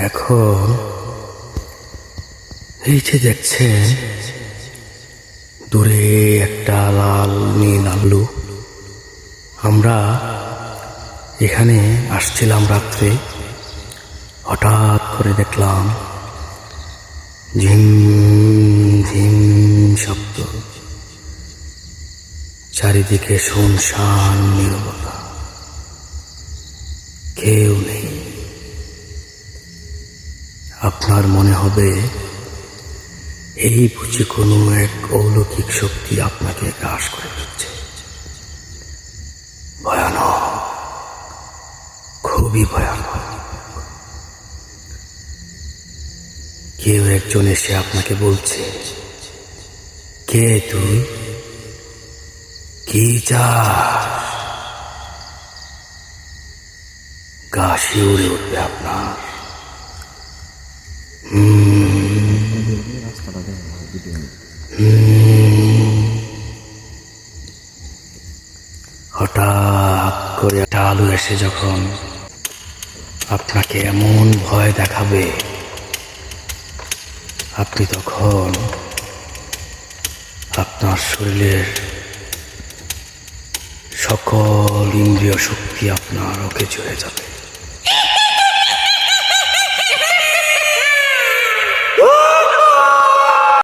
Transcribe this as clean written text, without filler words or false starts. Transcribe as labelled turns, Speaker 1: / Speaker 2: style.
Speaker 1: এখন এই যে দেখছেন দূরে একটা লাল নীল আলো, আমরা এখানে আসছিলাম রাত্রে, হঠাৎ করে দেখলাম ঝিম ঝিম শব্দ, চারিদিকে শুনশান নীরবতা, কেউ নেই। আপনার মনে হবে এই বুঝি কোনো এক অলৌকিক শক্তি আপনাকে গ্রাস করে ফেলছে। ভয়ানক, খুবই ভয়ানক। কেউ একজন এসে আপনাকে বলছে, কে তুই, কি চাস? গা শিউরে উঠবে আপনার। হঠাৎ করে একটা আলো এসে যখন আপনাকে এমন ভয় দেখাবে, আপনি তখন আপনার শরীরের সকল ইন্দ্রিয় শক্তি আপনার অকেজ হয়ে যাবে।